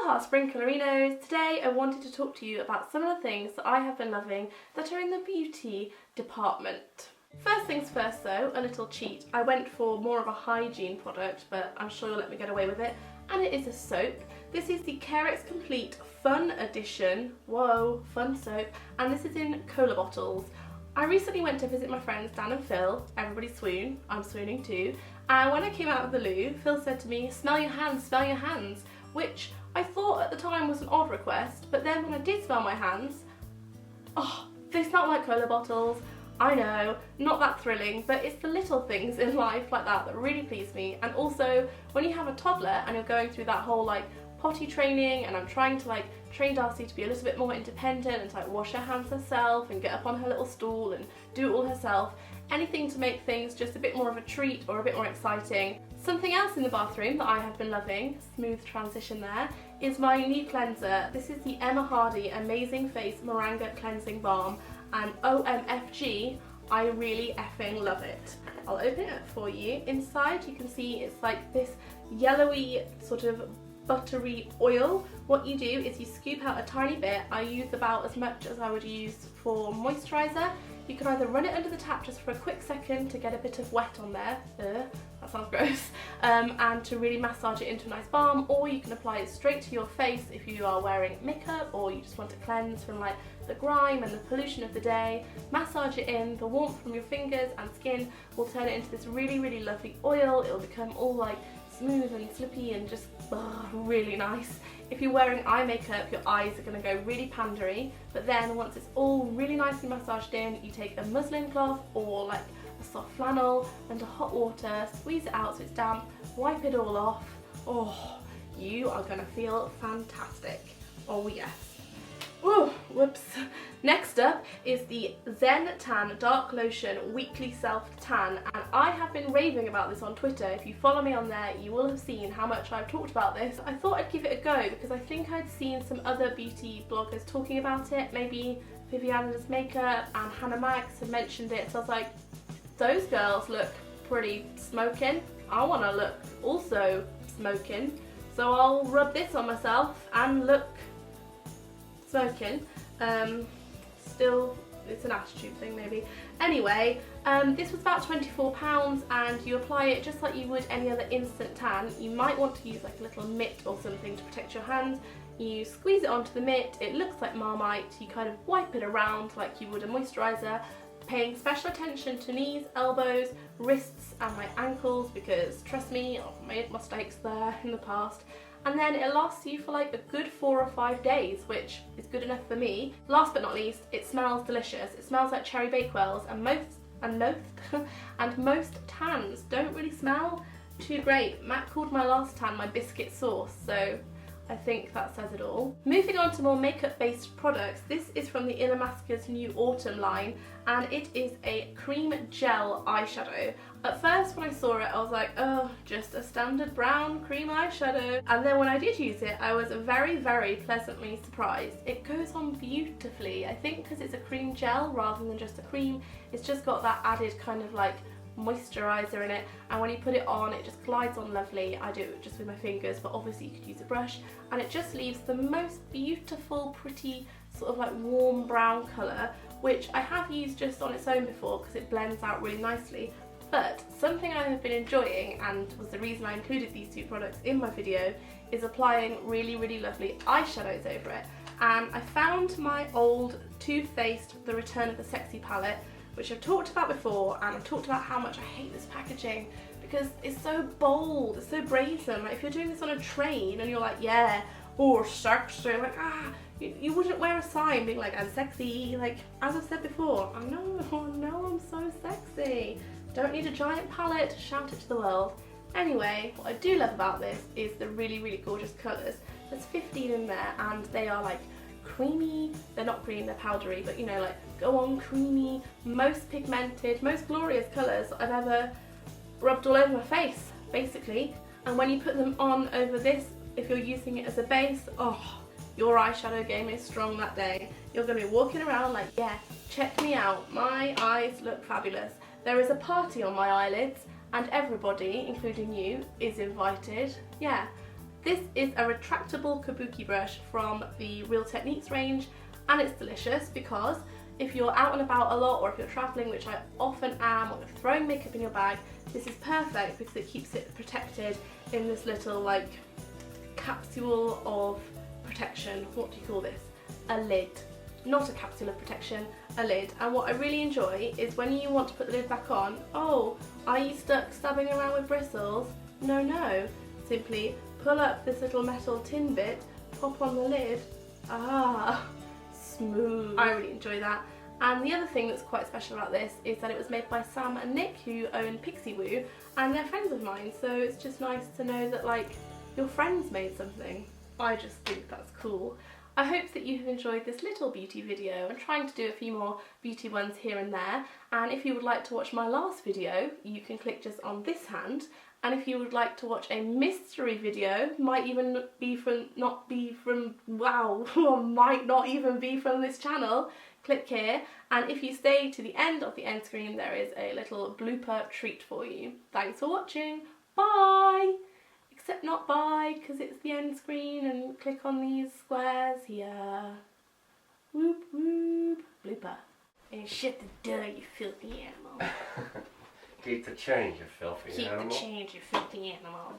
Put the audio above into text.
Aloha Sprinklerinos! Today I wanted to talk to you about some of the things that I have been loving that are in the beauty department. First things first though, a little cheat. I went for more of a hygiene product, but I'm sure you'll let me get away with it, and it is a soap. This is the Carex Complete Fun Edition. Whoa, fun soap. And this is in cola bottles. I recently went to visit my friends Dan and Phil. Everybody swoon, I'm swooning too. And when I came out of the loo, Phil said to me, "Smell your hands, smell your hands," which I thought at the time was an odd request, but then when I did smell my hands, oh, they smelled like cola bottles. I know, not that thrilling, but it's the little things in life like that that really please me. And also, when you have a toddler and you're going through that whole potty training, and I'm trying to train Darcy to be a little bit more independent and to wash her hands herself and get up on her little stool and do it all herself, anything to make things just a bit more of a treat or a bit more exciting. Something else in the bathroom that I have been loving, smooth transition there, is my new cleanser. This is the Emma Hardy Amazing Face Moringa Cleansing Balm, and OMFG, I really effing love it. I'll open it up for you. Inside you can see it's like this yellowy sort of buttery oil. What you do is you scoop out a tiny bit. I use about as much as I would use for moisturiser. You can either run it under the tap just for a quick second to get a bit of wet on there, that sounds gross, and to really massage it into a nice balm, or you can apply it straight to your face if you are wearing makeup or you just want to cleanse from the grime and the pollution of the day. Massage it in, the warmth from your fingers and skin will turn it into this really, really lovely oil. It'll become all smooth and slippy and just really nice. If you're wearing eye makeup, your eyes are going to go really pandery, but then once it's all really nicely massaged in, you take a muslin cloth or a soft flannel under hot water, squeeze it out so it's damp, wipe it all off. Oh, you are going to feel fantastic. Oh yes. Oh, whoops. Next up is the Zen Tan Dark Lotion Weekly Self Tan, and I have been raving about this on Twitter. If you follow me on there, you will have seen how much I've talked about this. I thought I'd give it a go because I think I'd seen some other beauty bloggers talking about it. Maybe Viviana's Makeup and Hannah Mags had mentioned it, so I was like, those girls look pretty smoking. I want to look also smoking, so I'll rub this on myself and look smoking. Still, it's an attitude thing maybe. Anyway, this was about £24 and you apply it just like you would any other instant tan. You might want to use a little mitt or something to protect your hands. You squeeze it onto the mitt, it looks like Marmite, you kind of wipe it around like you would a moisturiser, paying special attention to knees, elbows, wrists and my ankles because trust me, I've made mistakes there in the past. And then it lasts you for a good 4 or 5 days, which is good enough for me. Last but not least, it smells delicious. It smells like cherry bakewells, and most tans don't really smell too great. Matt called my last tan my biscuit sauce, so I think that says it all. Moving on to more makeup based products, this is from the Illamasqua's new autumn line, and it is a cream gel eyeshadow. At first when I saw it I was like, oh, just a standard brown cream eyeshadow, and then when I did use it I was very, very pleasantly surprised. It goes on beautifully. I think because it's a cream gel rather than just a cream, it's just got that added kind of moisturiser in it, and when you put it on it just glides on lovely. I do it just with my fingers, but obviously you could use a brush, and it just leaves the most beautiful, pretty sort of warm brown colour, which I have used just on its own before because it blends out really nicely. But something I have been enjoying, and was the reason I included these two products in my video, is applying really, really lovely eyeshadows over it. And I found my old Too Faced The Return of the Sexy palette, which I've talked about before, and I've talked about how much I hate this packaging because it's so bold, it's so brazen. If you're doing this on a train and you're like, yeah, or sexy, you wouldn't wear a sign being like, I'm sexy, as I've said before. I know, I'm so sexy. Don't need a giant palette to shout it to the world. Anyway, what I do love about this is the really, really gorgeous colours. There's 15 in there, and they are creamy, they're not green, they're powdery, but go on creamy, most pigmented, most glorious colours I've ever rubbed all over my face, basically. And when you put them on over this, if you're using it as a base, oh, your eyeshadow game is strong that day. You're going to be walking around yeah, check me out, my eyes look fabulous. There is a party on my eyelids, and everybody, including you, is invited. Yeah, This is a retractable kabuki brush from the Real Techniques range, and it's delicious because if you're out and about a lot, or if you're travelling, which I often am, or you're throwing makeup in your bag, this is perfect because it keeps it protected in this little like capsule of protection. What do you call this? A lid. Not a capsule of protection, a lid. And what I really enjoy is when you want to put the lid back on, oh, are you stuck stabbing around with bristles? No. Simply pull up this little metal tin bit, pop on the lid. Ah, smooth. I really enjoy that. And the other thing that's quite special about this is that it was made by Sam and Nick, who own Pixie Woo, and they're friends of mine, so it's just nice to know that like your friends made something. I just think that's cool. I hope that you have enjoyed this little beauty video. I'm trying to do a few more beauty ones here and there, and if you would like to watch my last video, you can click just on this hand, and if you would like to watch a mystery video, might even be from, might not even be from this channel, click here, and if you stay to the end of the end screen, there is a little blooper treat for you. Thanks for watching, bye! Except not bye, because it's the end screen, and click on these squares here. Whoop whoop, blooper. And shut the door, you filthy animal. Keep the change, you filthy animal. Keep the change, you filthy animal.